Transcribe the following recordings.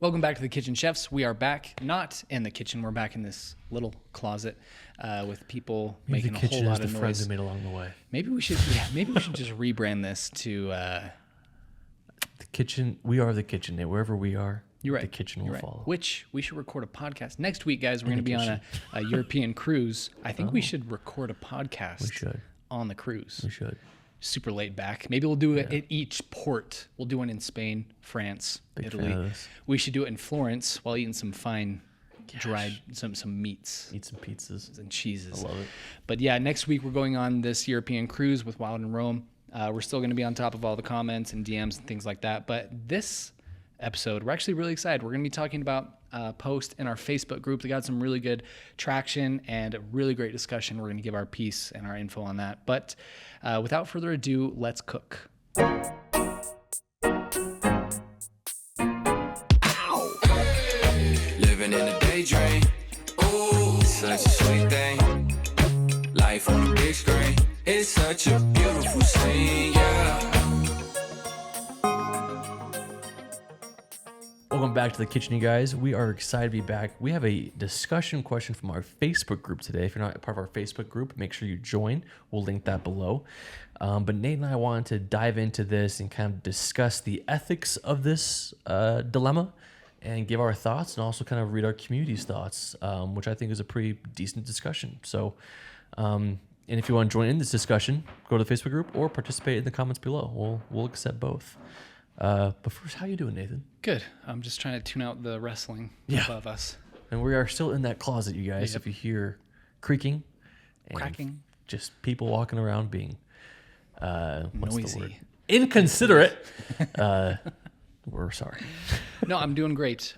Welcome back to the Kitchen Chefs. We are back, not in the kitchen. We're back in this little closet with people making a whole lot of noise. Friends we made along the way. Maybe we should, just rebrand this to the kitchen. We are the kitchen. Wherever we are, you're right. The kitchen will follow. Which we should record a podcast next week, guys. We're going to be on a European cruise. I think we should record a podcast. We should on the cruise. We should. Super laid back. Maybe we'll do it at each port. We'll do one in Spain, France, Italy. We should do it in Florence while eating some fine dried some meats. Eat some pizzas and cheeses. I love it. But yeah, next week we're going on this European cruise with Wild in Rome. We're still going to be on top of all the comments and DMs and things like that. But this episode, we're actually really excited. We're going to be talking about post in our Facebook group. They got some really good traction and a really great discussion. We're going to give our piece and our info on that. But without further ado, let's cook. Living in a daydream. Ooh, such a sweet thing. Life on a big screen. It's such a beautiful scene, yeah. Welcome back to the kitchen, you guys. We are excited to be back. We have a discussion question from our Facebook group today. If you're not a part of our Facebook group, make sure you join. We'll link that below. But Nate and I wanted to dive into this and kind of discuss the ethics of this dilemma and give our thoughts and also kind of read our community's thoughts, which I think is a pretty decent discussion. So, and if you want to join in this discussion, go to the Facebook group or participate in the comments below. We'll accept both. But first, how you doing, Nathan? Good. I'm just trying to tune out the wrestling above us. And we are still in that closet, you guys. Yep. If you hear creaking and cracking, just people walking around being what's noisy, the word? Inconsiderate. We're sorry. No, I'm doing great.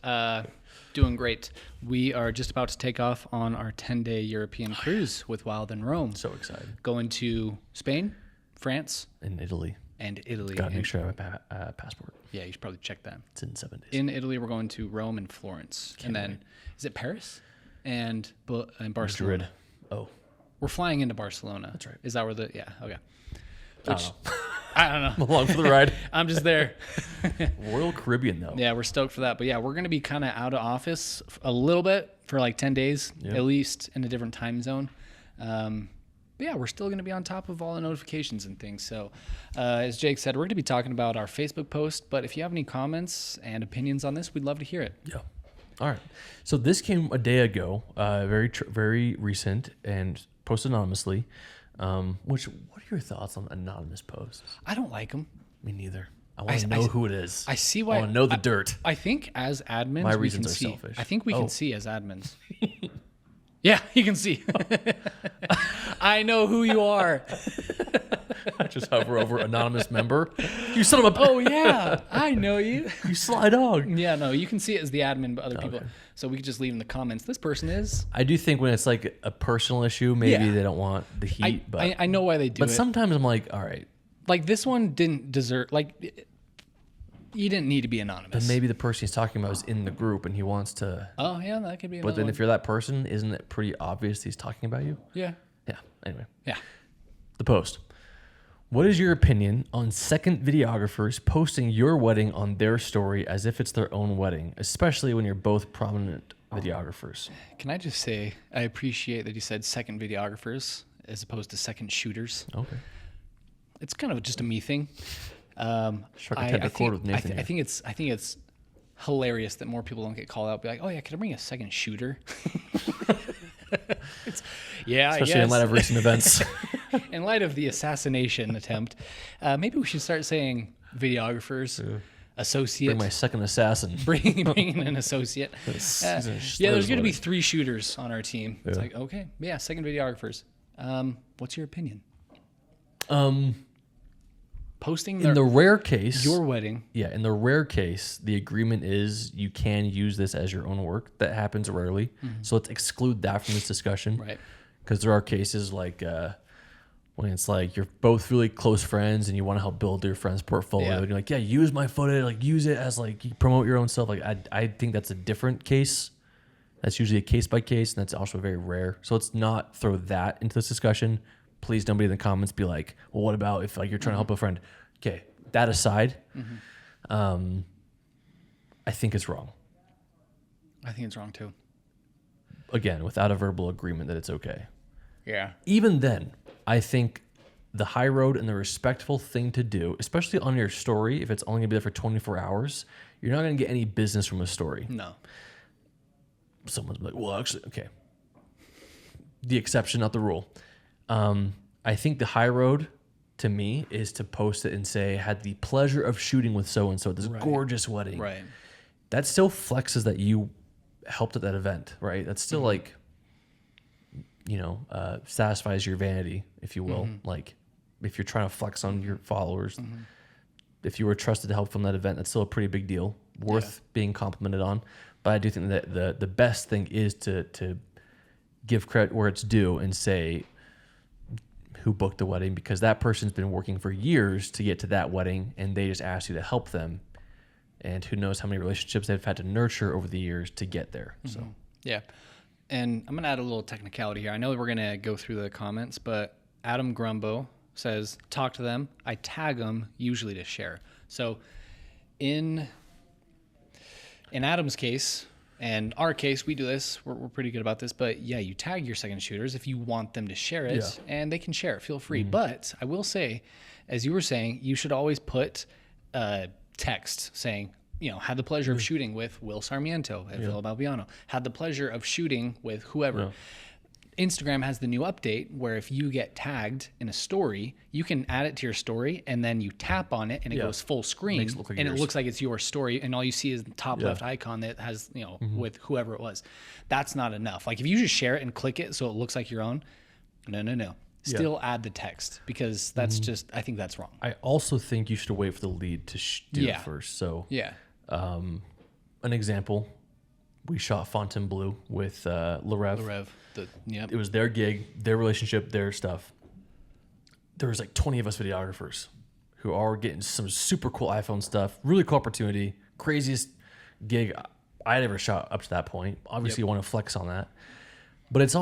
Doing great. We are just about to take off on our 10-day European cruise with Wild in Rome. So excited. Going to Spain, France, In Italy. and Italy. Gotta make sure I have a passport. Yeah, you should probably check that. It's in 7 days. In Italy, we're going to Rome and Florence. And then, is it Paris? And Barcelona. Madrid. Oh. We're flying into Barcelona. That's right. Is that where the, okay. I don't know. I don't know. I'm along for the ride. I'm just there. Royal Caribbean, though. Yeah, we're stoked for that. But yeah, we're going to be kind of out of office a little bit for like 10 days, at least in a different time zone. But yeah, we're still going to be on top of all the notifications and things. So as Jake said, we're going to be talking about our Facebook post. But if you have any comments and opinions on this, we'd love to hear it. Yeah. All right. So this came a day ago, very recent, and posted anonymously. What are your thoughts on anonymous posts? I don't like them. Me neither. I want to know who it is. I see why. I want to know the dirt. I think as admins, My we reasons can are see. selfish. I think we can see as admins. Yeah, you can see. I know who you are. I just hover over anonymous member. You son of a... Oh, yeah. I know you. You sly dog. Yeah, no, you can see it as the admin, but other people. So we could just leave in the comments. This person is. I do think when it's like a personal issue, maybe they don't want the heat. But I know why they do it. But sometimes I'm like, all right. Like this one didn't deserve, like, you didn't need to be anonymous. But maybe the person he's talking about is in the group and he wants to. Oh, yeah, that could be another But then one. if you're that person, isn't it pretty obvious he's talking about you? Yeah. Yeah. Anyway. Yeah. The post. What is your opinion on second videographers posting your wedding on their story as if it's their own wedding, especially when you're both prominent videographers? Can I just say, I appreciate that you said second videographers as opposed to second shooters. Okay. It's kind of just a me thing. Struck a tender chord with Nathan. I think it's hilarious that more people don't get called out. Be like, oh yeah, can I bring a second shooter? Especially in light of recent events. In light of the assassination attempt, maybe we should start saying videographers, associate. Bring my second assassin. Bringing an associate. Yeah, there's going to be 3 shooters on our team. It's like, okay, yeah, second videographers. What's your opinion? Posting In the rare case, your wedding. Yeah, in the rare case, the agreement is you can use this as your own work. That happens rarely. So let's exclude that from this discussion. Right. Because there are cases like when it's like you're both really close friends and you want to help build your friend's portfolio. Yeah. And you're like, yeah, use my footage, like use it as like you promote your own stuff. Like I think that's a different case. That's usually a case by case, and that's also very rare. So let's not throw that into this discussion. Please don't be in the comments be like, well, what about if like you're trying to help a friend? Okay, that aside, I think it's wrong. I think it's wrong too. Again, without a verbal agreement that it's okay. Yeah. Even then, I think the high road and the respectful thing to do, especially on your story, if it's only gonna be there for 24 hours, you're not gonna get any business from a story. No. Someone's like, well, actually, okay. The exception, not the rule. I think the high road to me is to post it and say, had the pleasure of shooting with so-and-so, this gorgeous wedding. Right. That still flexes that you helped at that event, right? That's still like, satisfies your vanity, if you will. Like if you're trying to flex on your followers, if you were trusted to help from that event, that's still a pretty big deal, worth being complimented on. But I do think that the best thing is to give credit where it's due and say who booked the wedding, because that person's been working for years to get to that wedding and they just asked you to help them. And who knows how many relationships they've had to nurture over the years to get there. So Yeah. And I'm going to add a little technicality here. I know we're going to go through the comments, but Adam Grumbo says, talk to them. I tag them usually to share. So in Adam's case and our case, we do this. We're pretty good about this. But yeah, you tag your second shooters if you want them to share it, and they can share it. Feel free. But I will say, as you were saying, you should always put text saying, had the pleasure of shooting with Will Sarmiento at Villa Balbiano. Had the pleasure of shooting with whoever. Yeah. Instagram has the new update where if you get tagged in a story, you can add it to your story and then you tap on it and it goes full screen and it looks like it's your story, and all you see is the top left icon that has, with whoever it was. That's not enough. Like if you just share it and click it so it looks like your own, no. Still add the text, because that's just, I think that's wrong. I also think you should wait for the lead to do it first. So an example, we shot Fontainebleau with LaRev. It was their gig, their relationship, their stuff. There was like 20 of us videographers who are getting some super cool iPhone stuff. Really cool opportunity. Craziest gig I had ever shot up to that point. Obviously, you want to flex on that. But it's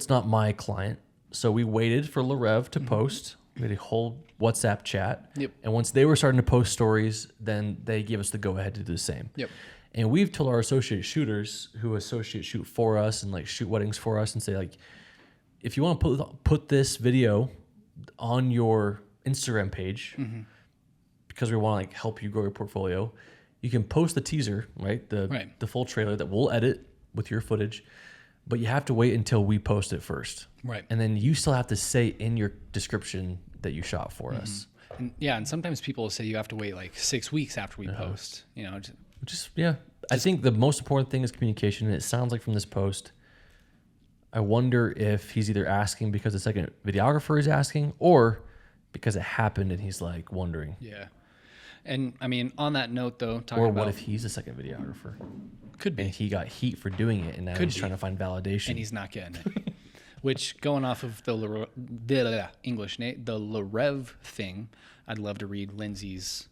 not my client. So we waited for LaRev to post. We had a whole WhatsApp chat. And once they were starting to post stories, then they gave us the go-ahead to do the same. And we've told our associate shooters who associate shoot for us and like shoot weddings for us and say, like, if you want to put this video on your Instagram page, because we want to like help you grow your portfolio, you can post the teaser, right? The full trailer that we'll edit with your footage, but you have to wait until we post it first. Right. And then you still have to say in your description that you shot for us. And sometimes people say you have to wait like 6 weeks after we post, I think the most important thing is communication. And it sounds like from this post, I wonder if he's either asking because the second videographer is asking, or because it happened and he's like wondering. Yeah. And I mean, on that note though, what if he's the second videographer? Could be. And he got heat for doing it, and now he's trying to find validation. And he's not getting it. Which, going off of the LaRev thing, I'd love to read Lindsay's.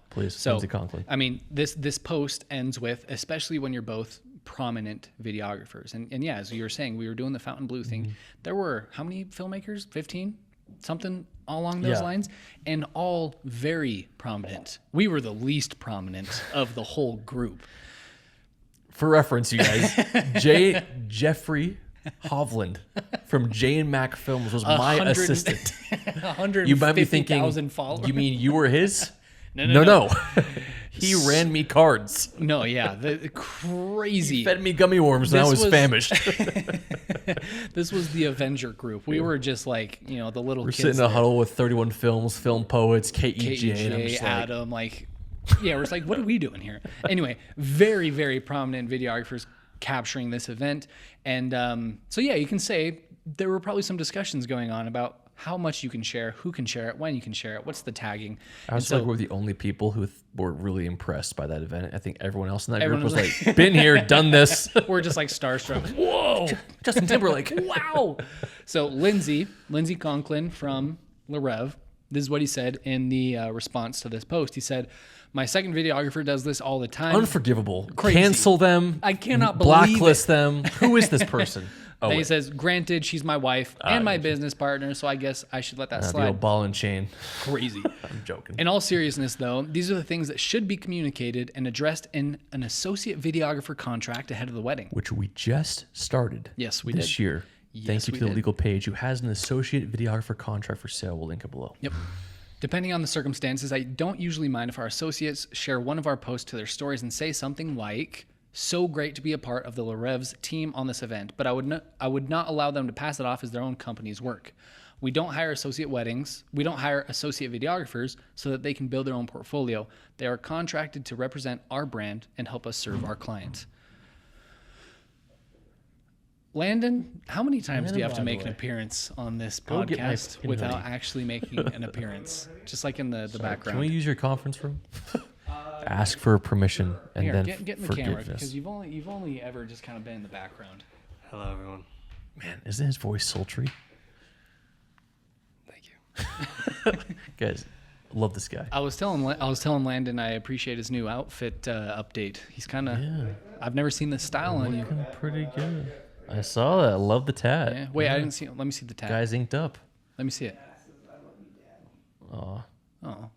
Please. So, Lindsay Conklin. I mean, this post ends with, especially when you're both prominent videographers. And yeah, as you were saying, we were doing the Fontainebleau thing. There were, how many filmmakers? 15? Something along those lines. And all very prominent. We were the least prominent of the whole group. For reference, you guys, Jeffrey Hovland from J and Mac Films was my assistant. 150,000 followers. You mean you were his? No. He ran me cards. No, yeah, the crazy. He fed me gummy worms and I was famished. This was the Avenger group. We were just like, the little we're kids. We're sitting in a huddle with 31 Films, Film Poets, KEJ, and I'm just Adam, we're just like, what are we doing here? Anyway, very, very prominent videographers capturing this event. And so, yeah, you can say there were probably some discussions going on about how much you can share, who can share it, when you can share it, what's the tagging. I was like, we're the only people who were really impressed by that event. I think everyone else in that group was like, been here, done this. We're just like starstruck. Whoa, Justin Timberlake. Wow. So Lindsay Conklin from LaRev, this is what he said in the response to this post. He said, my second videographer does this all the time. Unforgivable. Crazy. Cancel them. I cannot believe blacklist them. Who is this person? Then he wait. says, granted, she's my wife and my business partner, so I guess I should let that The slide. old ball and chain. Crazy. I'm joking. In all seriousness, though, these are the things that should be communicated and addressed in an associate videographer contract ahead of the wedding. Which we just started. Yes, we this did. year. Yes, Thank you we to the did. legal page who has an associate videographer contract for sale. We'll link it below. Yep. Depending on the circumstances, I don't usually mind if our associates share one of our posts to their stories and say something like, "So great to be a part of the Larev's team on this event," but I would not allow them to pass it off as their own company's work. We don't hire associate weddings. We don't hire associate videographers so that they can build their own portfolio. They are contracted to represent our brand and help us serve our clients. Landon, how many times do you have to by the make an way. appearance on this Go get my podcast fucking without hoodie. actually making an appearance? Just like in the background. Can we use your conference room? Ask for permission and Here, then get in the camera forgiveness. because you've only ever just kind of been in the background. Hello, everyone. Man, isn't his voice sultry? Thank you. Guys, love this guy. I was telling Landon I appreciate his new outfit update. He's kind of Yeah, I've never seen this style on you. looking pretty good. I saw that. I love the tat. Yeah. Wait, I didn't see. Let me see the tag. Guy's inked up. Let me see it. Aw, Oh,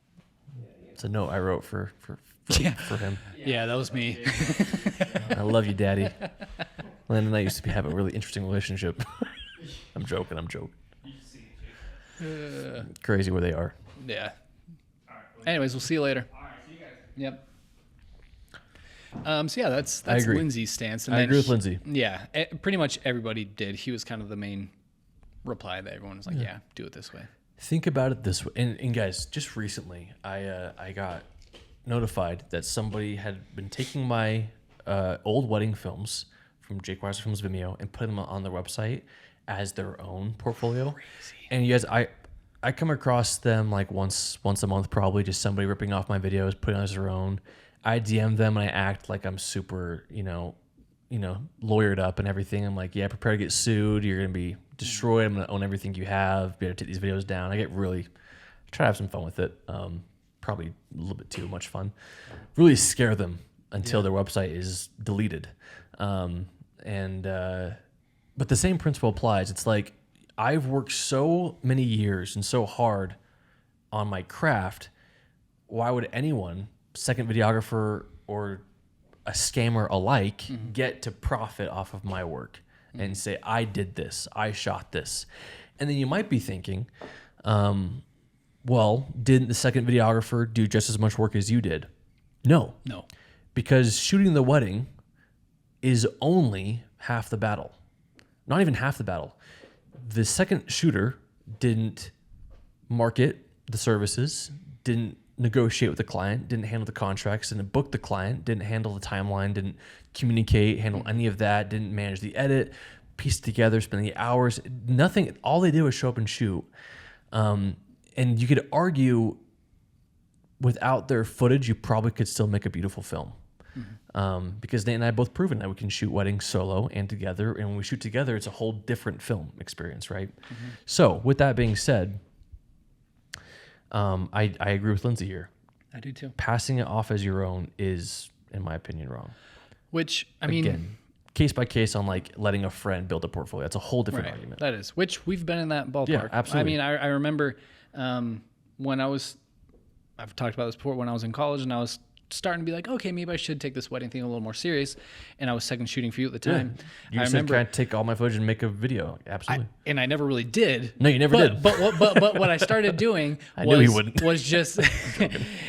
it's a note I wrote for Yeah. for him. yeah, that was me. I love you, Daddy. Landon and I used to have a really interesting relationship. I'm joking. Crazy where they are. Yeah. Anyways, we'll see you later. Yep. So yeah, that's agree. Lindsay's stance. And I then agree with Lindsay. Yeah, pretty much everybody did. He was kind of the main reply that everyone was like, "Yeah, do it this way." Think about it this way, and guys, just recently, I got notified that somebody had been taking my old wedding films from Jake Weiser Films Vimeo and putting them on their website as their own portfolio. And you guys, I come across them like once a month, probably just somebody ripping off my videos, putting it as their own. I DM them and I act like I'm super, lawyered up and everything. I'm like, yeah, prepare to get sued. You're gonna be destroyed. I'm gonna own everything you have. Be able to take these videos down. I try to have some fun with it. Probably a little bit too much fun. Really scare them until their website is deleted. But the same principle applies. It's like I've worked so many years and so hard on my craft. Why would anyone, second videographer or a scammer alike, get to profit off of my work and say, I did this, I shot this? And then you might be thinking, well, didn't the second videographer do just as much work as you did? No, No. because shooting the wedding is only half the battle. Not even half the battle. The second shooter didn't market the services, didn't negotiate with the client, didn't handle the contracts, didn't book the client, didn't handle the timeline, didn't communicate, handle any of that, didn't manage the edit, piece it together, spend the hours, nothing. All they did was show up and shoot. And you could argue without their footage, you probably could still make a beautiful film. Because Nate and I have both proven that we can shoot weddings solo and together. And when we shoot together, it's a whole different film experience, right? So with that being said, I agree with Lindsay here. I do too. Passing it off as your own is, in my opinion, wrong. Which, I mean, Again, case by case on like letting a friend build a portfolio. That's a whole different right, argument. that is. Which we've been in that ballpark. Yeah, absolutely. I mean, I remember when I've talked about this before, when I was in college and I was starting to be like, okay, maybe I should take this wedding thing a little more serious. And I was second shooting for you at the time. You I said, remember, can I take all my footage and make a video? Absolutely. and I never really did. No, you never did. But what I started doing I was, knew you wouldn't. was just,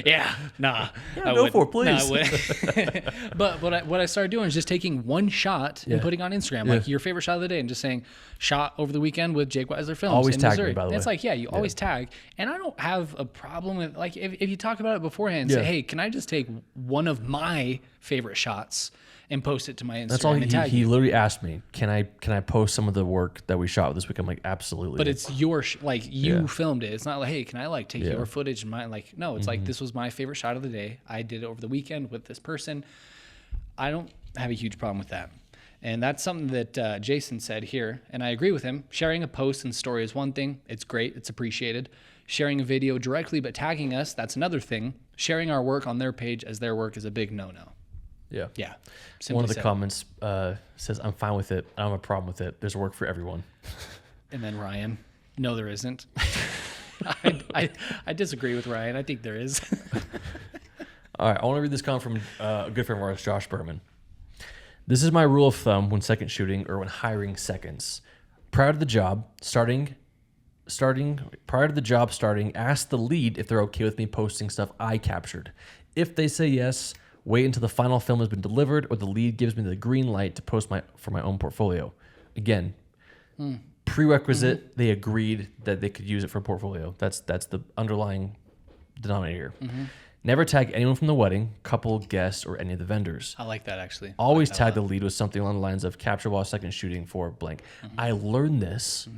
yeah, nah. I go wouldn't. for it, please. Nah, I wouldn't. But what I started doing is just taking one shot and putting on Instagram, like your favorite shot of the day, and just saying, shot over the weekend with Jake Weiser Films Always in tag me, Missouri. by the And it's way. like, yeah, you always tag. And I don't have a problem with, like, if you talk about it beforehand, say, hey, can I just take one of my favorite shots and post it to my Instagram That's all and tag he you? literally asked me. Can I post some of the work that we shot this week? I'm like, absolutely. But it's your you Yeah. filmed it. It's not like, hey, can I like take Yeah. your footage and mine? Like, no, it's like, this was my favorite shot of the day. I did it over the weekend with this person. I don't have a huge problem with that. And that's something that Jason said here, and I agree with him. Sharing a post and story is one thing. It's great. It's appreciated. Sharing a video directly but tagging us, that's another thing. Sharing our work on their page as their work is a big no-no. Yeah. Yeah. One of the said. comments says, "I'm fine with it. I don't have a problem with it. There's work for everyone." And then Ryan, no, there isn't. I disagree with Ryan. I think there is. All right, I want to read this comment from a good friend of ours, Josh Berman. This is my rule of thumb when second shooting or when hiring seconds. Prior to the job starting, ask the lead if they're okay with me posting stuff I captured. If they say yes, wait until the final film has been delivered or the lead gives me the green light to post for my own portfolio. Again, prerequisite, they agreed that they could use it for a portfolio. That's the underlying denominator here. Never tag anyone from the wedding, couple, guest, or any of the vendors. I like that actually. Always tag the lead with something along the lines of capture while second shooting for blank. I learned this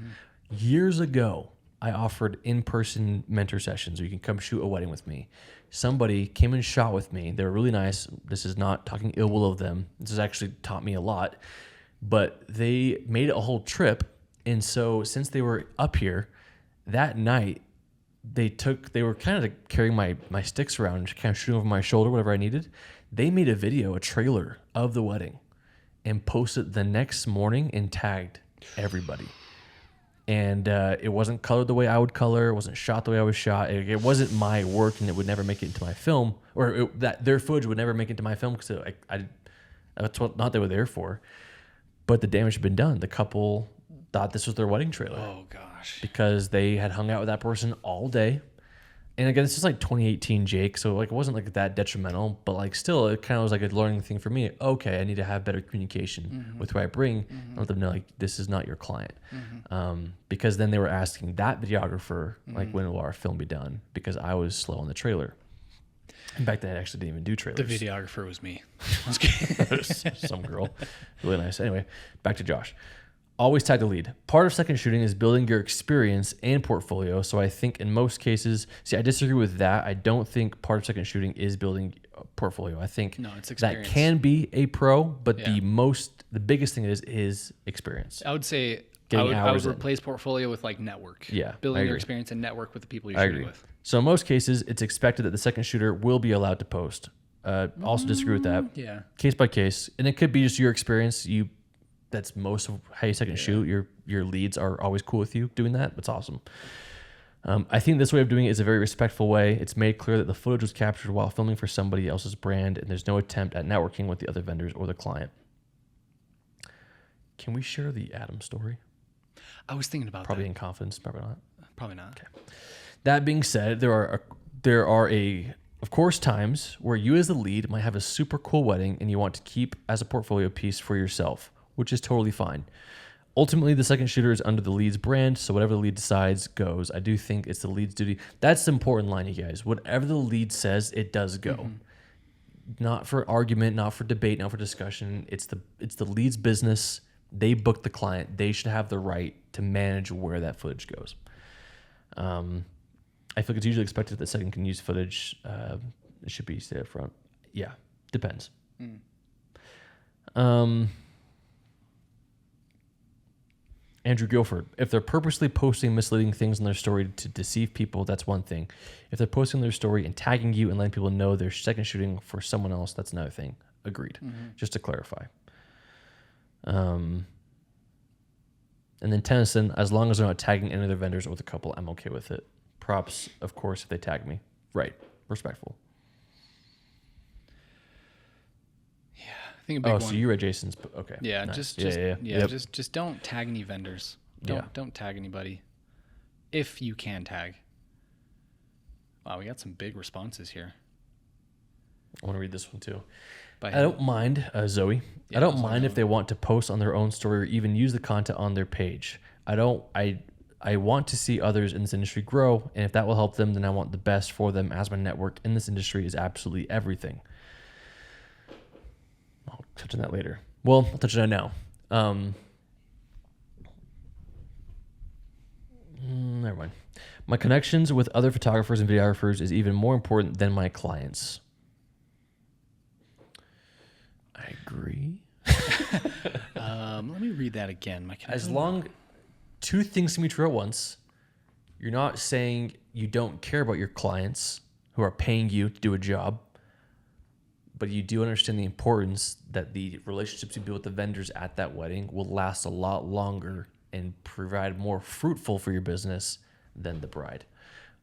years ago. I offered in-person mentor sessions where you can come shoot a wedding with me. Somebody came and shot with me. They were really nice. This is not talking ill will of them. This has actually taught me a lot. But they made it a whole trip. And so since they were up here that night, they were kind of carrying my sticks around and kind of shooting over my shoulder, whatever I needed. They made a video, a trailer of the wedding and posted the next morning and tagged everybody. And it wasn't colored the way I would color. It wasn't shot the way I was shot. It wasn't my work and it would never make it into my film, or that their footage would never make it into my film because that's what not they were there for. But the damage had been done. The couple thought this was their wedding trailer. Oh gosh. Because they had hung out with that person all day. And again, this is like 2018 Jake, so like it wasn't like that detrimental, but like still it kind of was like a learning thing for me. Okay, I need to have better communication with who I bring and let them know like this is not your client. Because then they were asking that videographer like when will our film be done, because I was slow on the trailer. And back then I actually didn't even do trailers. The videographer was me. Some girl. Really nice. Anyway, back to Josh. Always tag the lead. Part of second shooting is building your experience and portfolio. So I think in most cases, I disagree with that. I don't think part of second shooting is building a portfolio. I think it's that experience. can be a pro, but the biggest thing is experience. I would say Getting I would hours in. replace portfolio with like network. Yeah, I Building your agree. experience and network with the people you're I shooting agree. with. So in most cases, it's expected that the second shooter will be allowed to post. Also disagree with that. Yeah. Case by case, and it could be just your experience. That's most of how you second shoot. Your leads are always cool with you doing that. That's awesome. I think this way of doing it is a very respectful way. It's made clear that the footage was captured while filming for somebody else's brand, and there's no attempt at networking with the other vendors or the client. Can we share the Adam story? I was thinking about Probably that. in confidence, probably not. Probably not. That being said, there are of course times where you as the lead might have a super cool wedding and you want to keep as a portfolio piece for yourself, which is totally fine. Ultimately, the second shooter is under the lead's brand, so whatever the lead decides goes. I do think it's the lead's duty. That's the important line, you guys. Whatever the lead says, it does go. Not for argument, not for debate, not for discussion. It's the lead's business. They booked the client. They should have the right to manage where that footage goes. I feel like it's usually expected that the second can use footage. It should be stay up front. Yeah, depends. Andrew Guilford, if they're purposely posting misleading things in their story to deceive people, that's one thing. If they're posting their story and tagging you and letting people know they're second shooting for someone else, that's another thing. Agreed. Just to clarify. And then Tennyson, as long as they're not tagging any other vendors or the couple, I'm okay with it. Props, of course, if they tag me. Right. Respectful. I think a big one. So you read Jason's. Okay. Yeah, Nice. just Yep. just don't tag any vendors. Don't tag anybody. If you can tag. Wow, we got some big responses here. I want to read this one too. By I don't mind, Zoe. Yeah, I don't Zoe. mind if they want to post on their own story or even use the content on their page. I want to see others in this industry grow, and if that will help them, then I want the best for them, as my network in this industry is absolutely everything. I'll touch on that later. Well, I'll touch on that now. Never mind. My connections with other photographers and videographers is even more important than my clients. I agree. let me read that again. As long, two things can be true at once. You're not saying you don't care about your clients who are paying you to do a job. but you do understand the importance that the relationships you build with the vendors at that wedding will last a lot longer and provide more fruitful for your business than the bride.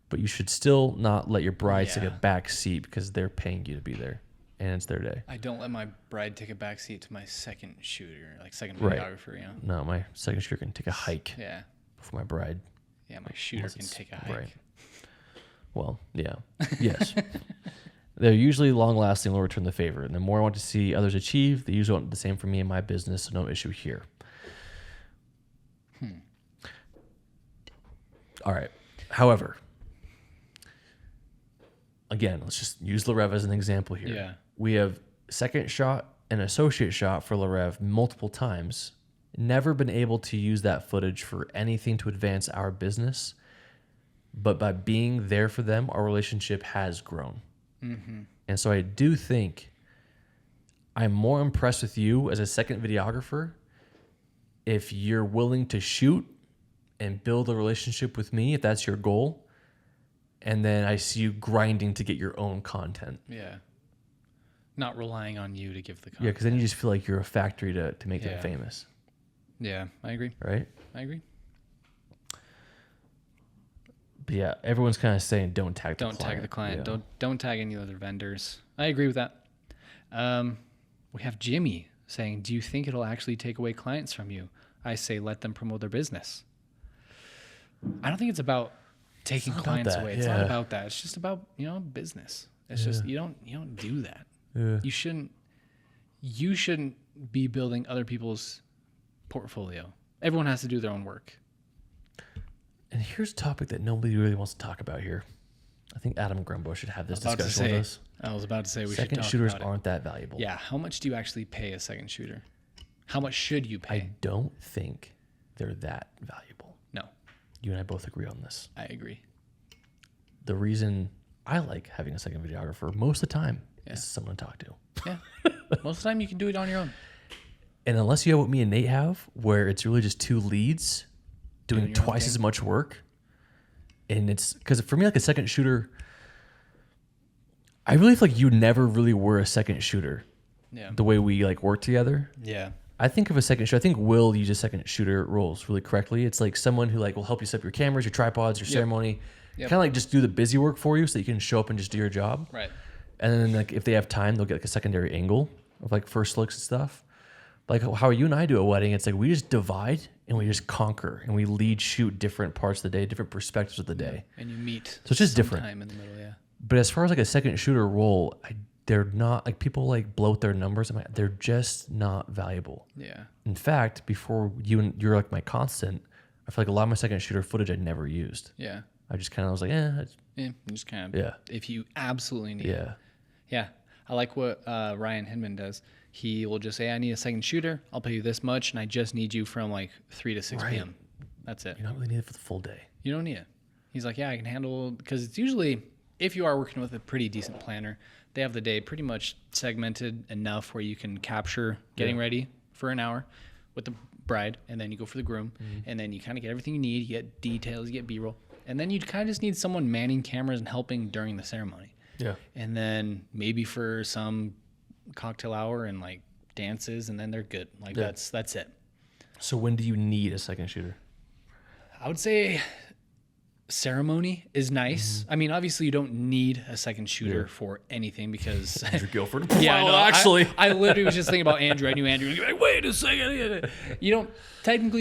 But you should still not let your bride take a back seat because they're paying you to be there and it's their day. I don't let my bride take a backseat to my second shooter, like second Right. videographer. You know? No, my second shooter can take a hike Yeah. before my bride. Yeah, my shooter Unless can it's- take a hike. right. Well, yeah. Yes. They're usually long-lasting, will return the favor. And the more I want to see others achieve, they usually want the same for me and my business, so no issue here. All right. However, again, let's just use Larev as an example here. Yeah. We have second shot and associate shot for Larev multiple times. Never been able to use that footage for anything to advance our business. But by being there for them, our relationship has grown. And so I do think I'm more impressed with you as a second videographer if you're willing to shoot and build a relationship with me, if that's your goal. And then I see you grinding to get your own content. Yeah. Not relying on you to give the Yeah, content. because then you just feel like you're a factory to make them Yeah. famous, Yeah, I agree. right? I agree. But yeah, everyone's kind of saying don't tag the Don't client. tag the client. Yeah. Don't tag any other vendors. I agree with that. We have Jimmy saying, "Do you think it'll actually take away clients from you?" I say, let them promote their business. I don't think it's about taking not about clients that, away. It's not yeah. about that. It's just about business. It's just you don't do that. Yeah. You shouldn't be building other people's portfolio. Everyone has to do their own work. And here's a topic that nobody really wants to talk about here. I think Adam Grumbo should have this discussion with us. I was about to say we should Second talk shooters about it. aren't that valuable. Yeah, how much do you actually pay a second shooter? How much should you pay? I don't think they're that valuable. No, You and I both agree on this. I agree. The reason I like having a second videographer most of the time Yeah. is someone to talk to. Yeah, most of the time you can do it on your own. And unless you have what me and Nate have, where it's really just two leads doing Doing your own twice thing. as much work, and it's because for me, like a second shooter, I really feel like you never really were a second shooter Yeah, the way we like work together. yeah, I think of a second shooter. I think Will uses second shooter roles really correctly. It's like someone who like will help you set up your cameras, your tripods, your ceremony, Yep. kind of like just do the busy work for you so that you can show up and just do your job. right. And then like if they have time, they'll get like a secondary angle of like first looks and stuff. Like how you and I do a wedding, it's like we just divide and we just conquer and we lead shoot different parts of the day, different perspectives of the day. And you meet. So it's just different. Time in the middle, yeah. But as far as like a second shooter role, they're not like people like bloat their numbers. I'm like, they're just not valuable. Yeah, In fact, before you're like my constant, I feel like a lot of my second shooter footage I never used. yeah, I just kind of was like, yeah. Just kind of. Yeah. If you absolutely need. it. yeah. Yeah, I like what Ryan Hinman does. He will just say, "I need a second shooter. I'll pay you this much, and I just need you from like 3 to 6 Right. p.m. That's it. You're not really needed for the full day. You don't need it." He's like, "Yeah, I can handle," because it's usually if you are working with a pretty decent planner, they have the day pretty much segmented enough where you can capture getting ready for an hour with the bride, and then you go for the groom, and then you kind of get everything you need. You get details, you get B-roll, and then you kind of just need someone manning cameras and helping during the ceremony. Yeah. And then maybe for some cocktail hour and like dances, and then they're good. Like Yeah. that's it. So when do you need a second shooter? I would say ceremony is nice. I mean, obviously you don't need a second shooter for anything because Andrew Guilford. yeah, Well, no, actually. I literally was just thinking about Andrew. I knew Andrew. And like, wait a second. You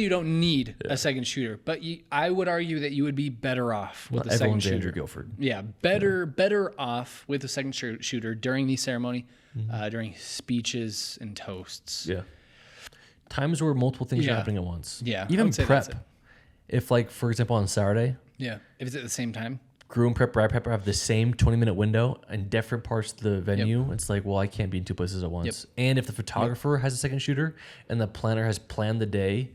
don't need a second shooter, but I would argue that you would be better off with a second Everyone's shooter. Andrew Guilford. Yeah, better off with a second shooter during the ceremony, during speeches and toasts. Yeah. Times where multiple things are Yeah. happening at once. Yeah, I Even would say that's prep. it. If like, for example, on Saturday, Yeah, if it's at the same time. groom prep, bride prep have the same 20-minute window in different parts of the venue. It's like, well, I can't be in two places at once. And if the photographer has a second shooter and the planner has planned the day,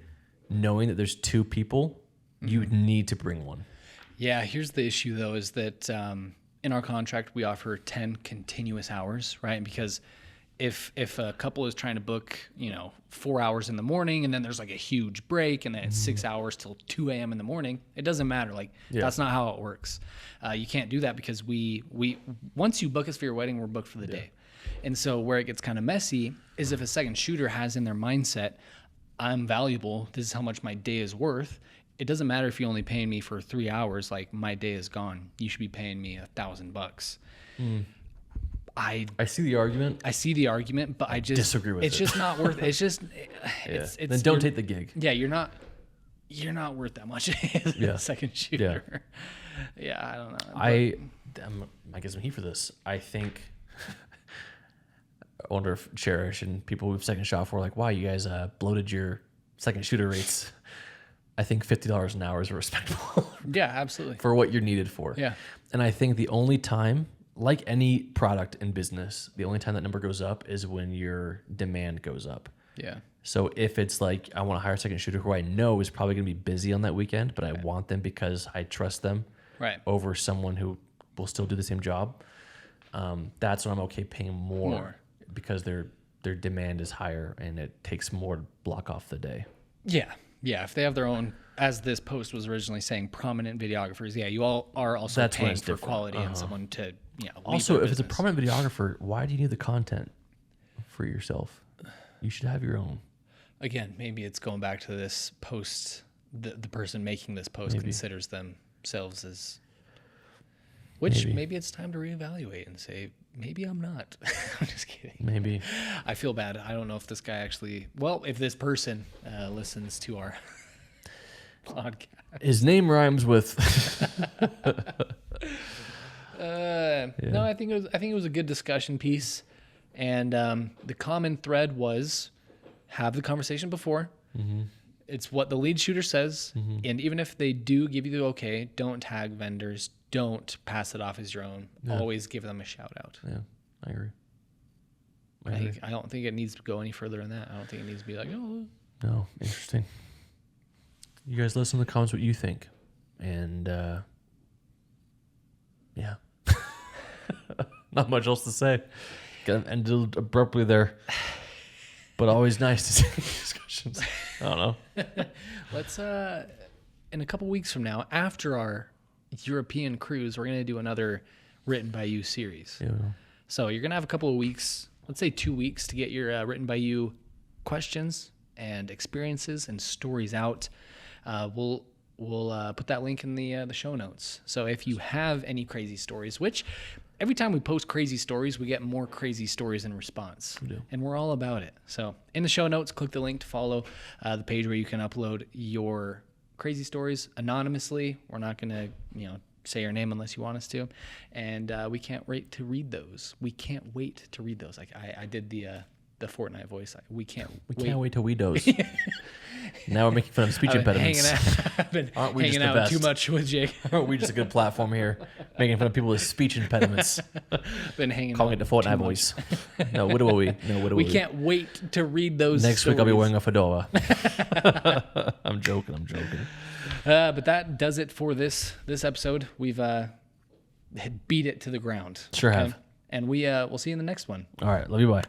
knowing that there's two people, you need to bring one. Yeah, here's the issue though, is that in our contract we offer 10 continuous hours, right? Because if a couple is trying to book, 4 hours in the morning and then there's like a huge break and then it's 6 hours till 2 a.m. in the morning, it doesn't matter. Like that's not how it works. You can't do that because we once you book us for your wedding, we're booked for the day. And so where it gets kind of messy is if a second shooter has in their mindset, I'm valuable, this is how much my day is worth. It doesn't matter if you only paying me for 3 hours, like my day is gone. You should be paying me $1,000. I see the argument. I see the argument, but I just disagree with it's it. just not worth it. It's just it's Then don't you're- take the gig. Yeah, you're not worth that much as Yeah. a second shooter. Yeah, I don't know. I get some heat for this. I think I wonder if Cherish and people who've second shot for like, wow, you guys bloated your second shooter rates. I think $50 an hour is respectable Yeah, absolutely. for what you're needed for. Yeah. And I think the only time, like any product in business, the only time that number goes up is when your demand goes up. Yeah. So if it's like, I want to hire a second shooter who I know is probably going to be busy on that weekend, but I want them because I trust them Right. over someone who will still do the same job, that's when I'm okay paying more. Because their demand is higher and it takes more to block off the day. Yeah. Yeah. If they have their own, as this post was originally saying, prominent videographers, yeah, you all are also That's when paying it's for different. quality and someone to, lead Also, their if it's a business. prominent videographer, why do you need the content for yourself? You should have your own. Again, maybe it's going back to this post, the person making this post considers themselves as, which maybe it's time to reevaluate and say, maybe I'm not. I'm just kidding. Maybe. I feel bad. I don't know if this guy actually, well, if this person listens to our podcast. His name rhymes with. No, I think it was a good discussion piece, and the common thread was have the conversation before. It's what the lead shooter says, and even if they do give you the okay, don't tag vendors, don't pass it off as your own. Always give them a shout out. Yeah, I agree. I don't think it needs to go any further than that. I don't think it needs to be like, oh, No, interesting. You guys listen in the comments what you think. And yeah. Not much else to say. Ended abruptly there. But always nice to see discussions. I don't know. let's in a couple weeks from now, after our European cruise, we're gonna do another written by you series. Yeah. So you're gonna have a couple of weeks, let's say 2 weeks, to get your written by you questions and experiences and stories out. We'll put that link in the show notes. So if you have any crazy stories, which every time we post crazy stories, we get more crazy stories in response, and we're all about it. So in the show notes, click the link to follow the page where you can upload your crazy stories anonymously. We're not gonna, say your name unless you want us to, and we can't wait to read those. We can't wait to read those. Like I did the Fortnite voice. We can't wait till we doze. Now we're making fun of speech impediments. I've been Aren't we hanging just the out too best? much with Jake. Aren't we just a good platform here? Making fun of people with speech impediments. Been hanging Calling out it the Fortnite too much. voice. No, what do we? No, what do We can't wait to read those. Next week I'll be stories. wearing a fedora. I'm joking. But that does it for this episode. We've beat it to the ground. Sure have. And we'll see you in the next one. All right. Love you. Bye.